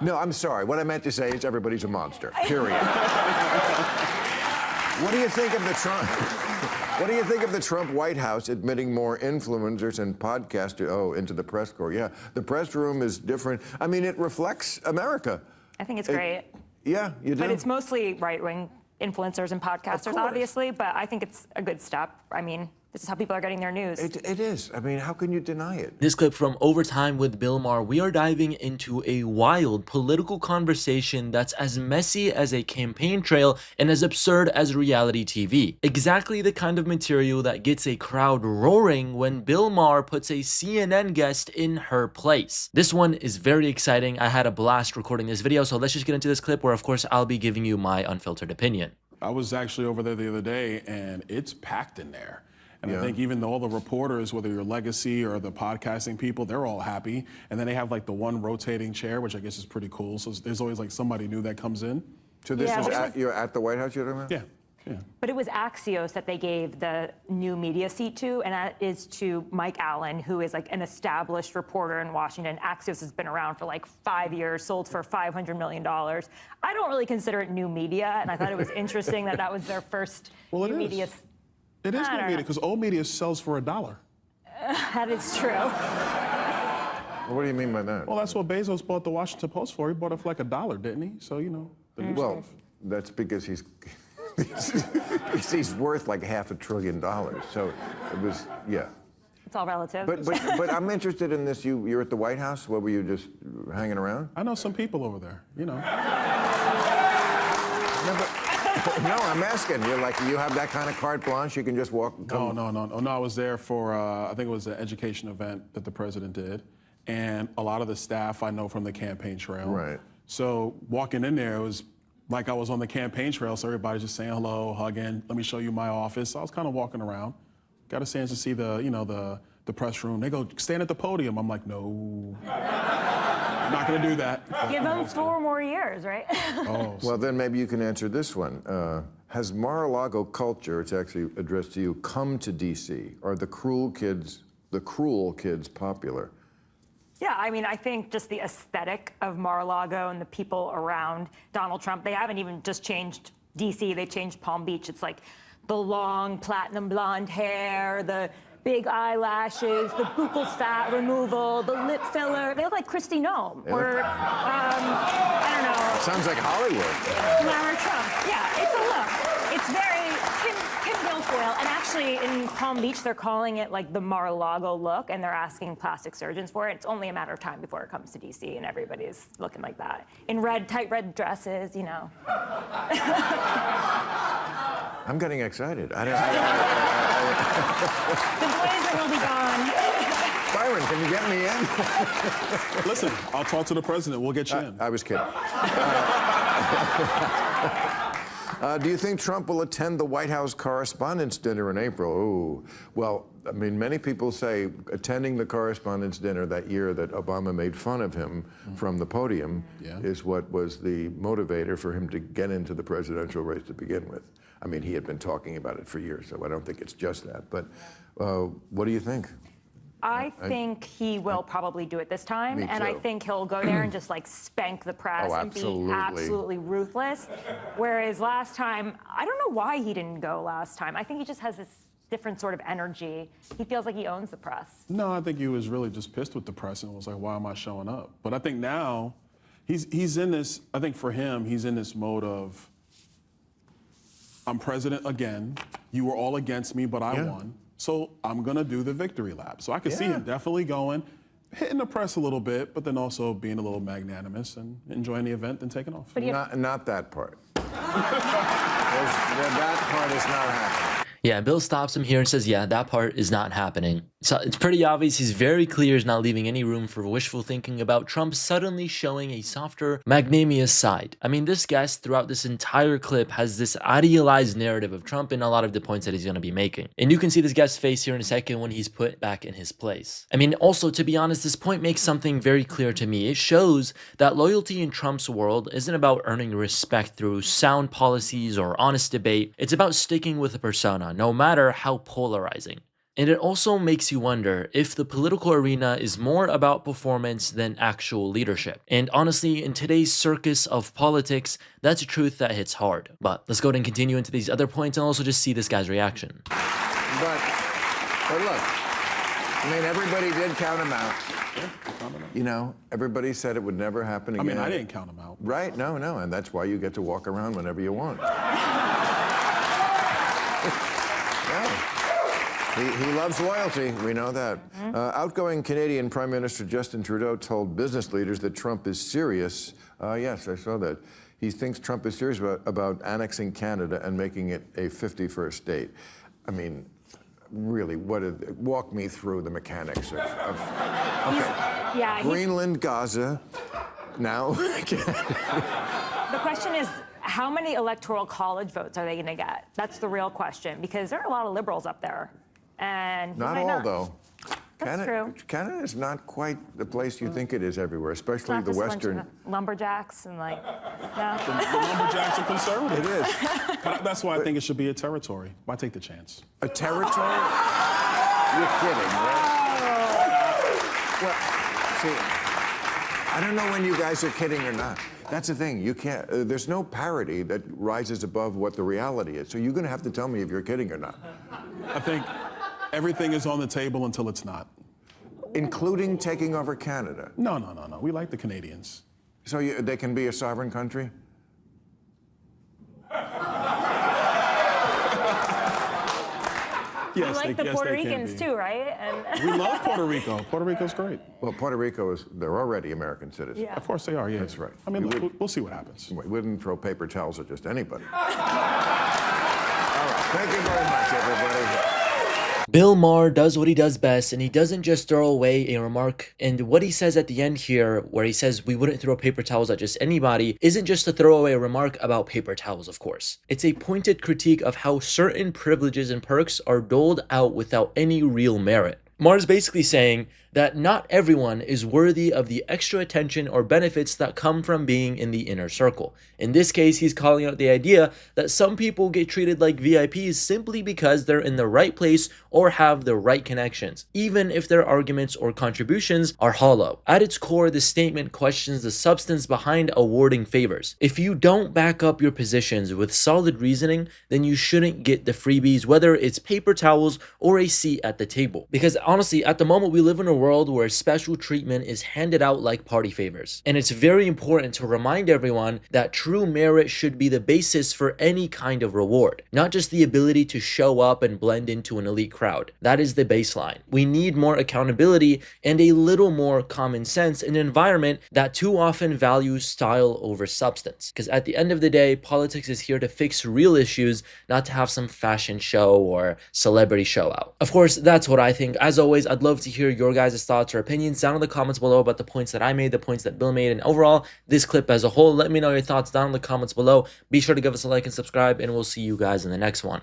No, I'm sorry. What I meant to say is everybody's a monster, period. What do you think of the Trump? What do you think of the Trump White House admitting more influencers and podcasters into the press corps? Yeah, the press room is different. I mean, it reflects America. I think it's great. Yeah, you do. But it's mostly right-wing influencers and podcasters, obviously. But I think it's a good step. I mean, this is how people are getting their news. It is. I mean, how can you deny it? This clip from Overtime with Bill Maher, we are diving into a wild political conversation that's as messy as a campaign trail and as absurd as reality TV. Exactly the kind of material that gets a crowd roaring when Bill Maher puts a CNN guest in her place. This one is very exciting. I had a blast recording this video, so let's just get into this clip where, of course, I'll be giving you my unfiltered opinion. I was actually over there the other day, and it's packed in there. And I think even all the reporters, whether you're Legacy or the podcasting people, they're all happy. And then they have like the one rotating chair, which I guess is pretty cool. So there's always like somebody new that comes in. So this is you're at the White House, you're talking about? Yeah. Yeah. But it was Axios that they gave the new media seat to, and that is to Mike Allen, who is like an established reporter in Washington. Axios has been around for like 5 years, sold for $500 million. I don't really consider it new media, and I thought it was interesting that that was their first new media. It is new media, because old media sells for $1. That is true. What do you mean by that? Well, that's what Bezos bought the Washington Post for. He bought it for like $1, didn't he? So, you know, the new Well, stuff. that's because he's worth like $500 billion. So it was, yeah. It's all relative. But I'm interested in this. You're at the White House. What were you just hanging around? I know some people over there, you know. No, I'm asking. You're like, you have that kind of carte blanche. You can just walk. No. I was there for I think it was an education event that the president did, and a lot of the staff I know from the campaign trail. Right. So walking in there, it was like I was on the campaign trail. So everybody's just saying hello, hugging. Let me show you my office. So I was kind of walking around. Got a chance to see the press room. They go, stand at the podium. I'm like, no. I'm not going to do that. Give them 4 more years, right? Oh, Well, then maybe you can answer this one. Has Mar-a-Lago culture, it's actually addressed to you, come to D.C.? Are the cruel kids popular? Yeah, I mean, I think just the aesthetic of Mar-a-Lago and the people around Donald Trump, they haven't even just changed D.C., they've changed Palm Beach. It's like the long platinum blonde hair, the big eyelashes, the buccal fat removal, the lip filler. They look like Kristi Noem or, I don't know. Sounds like Hollywood. Lara Trump. Yeah, it's a look. It's very Kim Guilfoyle. And actually, in Palm Beach, they're calling it like the Mar-a-Lago look, and they're asking plastic surgeons for it. It's only a matter of time before it comes to D.C., and everybody's looking like that. In tight red dresses, you know. I'm getting excited. The blazer will be gone. Byron, can you get me in? listen, I'll talk to the president. We'll get you in. I was kidding. Do you think Trump will attend the White House Correspondents' Dinner in April? Ooh. Well, I mean, many people say attending the Correspondents' Dinner that year that Obama made fun of him from the podium is what was the motivator for him to get into the presidential race to begin with. I mean, he had been talking about it for years, so I don't think it's just that. But what do you think? I think he will probably do it this time, and I think he'll go there and just like spank the press and be absolutely ruthless. Whereas last time, I don't know why he didn't go last time. I think he just has this different sort of energy. He feels like he owns the press. No, I think he was really just pissed with the press and was like, why am I showing up? But I think now he's in this, I think for him, he's in this mode of, I'm president again. You were all against me, but I won. So I'm going to do the victory lap. So I can see him definitely going, hitting the press a little bit, but then also being a little magnanimous and enjoying the event and taking off. But not that part. That part is not happening. Yeah, Bill stops him here and says, yeah, that part is not happening. So it's pretty obvious, he's very clear, he's not leaving any room for wishful thinking about Trump suddenly showing a softer, magnanimous side. I mean, this guest throughout this entire clip has this idealized narrative of Trump and a lot of the points that he's going to be making. And you can see this guest's face here in a second when he's put back in his place. I mean, also, to be honest, this point makes something very clear to me. It shows that loyalty in Trump's world isn't about earning respect through sound policies or honest debate. It's about sticking with a persona, no matter how polarizing. And it also makes you wonder if the political arena is more about performance than actual leadership. And honestly, in today's circus of politics, that's a truth that hits hard. But let's go ahead and continue into these other points and also just see this guy's reaction. But look, I mean, everybody did count him out. You know, everybody said it would never happen again. I mean, I didn't count him out. Right? No, and that's why you get to walk around whenever you want. Yeah. He loves loyalty. We know that. Outgoing Canadian Prime Minister Justin Trudeau told business leaders that Trump is serious. Yes, I saw that. He thinks Trump is serious about annexing Canada and making it a 51st state. I mean, really, walk me through the mechanics of Yeah. Greenland, Gaza, now. The question is, how many electoral college votes are they going to get? That's the real question, because there are a lot of liberals up there, and Not all, though. That's true. Canada is not quite the place you think it is everywhere, especially the Just a bunch Western. of lumberjacks and like, no. The lumberjacks are conservative. It is. But that's why I think it should be a territory. Why take the chance? A territory? You're kidding, right? Well, see, I don't know when you guys are kidding or not. That's the thing. You can't. There's no parity that rises above what the reality is. So you're going to have to tell me if you're kidding or not. I think everything is on the table until it's not. Including taking over Canada. No. We like the Canadians. So they can be a sovereign country? You Yes, like the yes, Puerto they can Ricans be. too, right? And We love Puerto Rico. Puerto Rico's great. Well, Puerto Rico they're already American citizens. Yeah. Of course they are, yeah. That's right. I mean, We look, we'll see what happens. We wouldn't throw paper towels at just anybody. All right. Thank you very much, everybody. Bill Maher does what he does best, and he doesn't just throw away a remark. And what he says at the end here, where he says we wouldn't throw paper towels at just anybody, isn't just a throwaway remark about paper towels, of course. It's a pointed critique of how certain privileges and perks are doled out without any real merit. Maher's basically saying that not everyone is worthy of the extra attention or benefits that come from being in the inner circle. In this case, he's calling out the idea that some people get treated like VIPs simply because they're in the right place or have the right connections, even if their arguments or contributions are hollow. At its core, this statement questions the substance behind awarding favors. If you don't back up your positions with solid reasoning, then you shouldn't get the freebies, whether it's paper towels or a seat at the table. Because honestly, at the moment, we live in a world where special treatment is handed out like party favors. And it's very important to remind everyone that true merit should be the basis for any kind of reward, not just the ability to show up and blend into an elite crowd. That is the baseline. We need more accountability and a little more common sense in an environment that too often values style over substance. Because at the end of the day, politics is here to fix real issues, not to have some fashion show or celebrity show out. Of course, that's what I think. As always, I'd love to hear your guys' thoughts or opinions down in the comments below about the points that I made, the points that Bill made, and overall, this clip as a whole. Let me know your thoughts down in the comments below. Be sure to give us a like and subscribe, and we'll see you guys in the next one.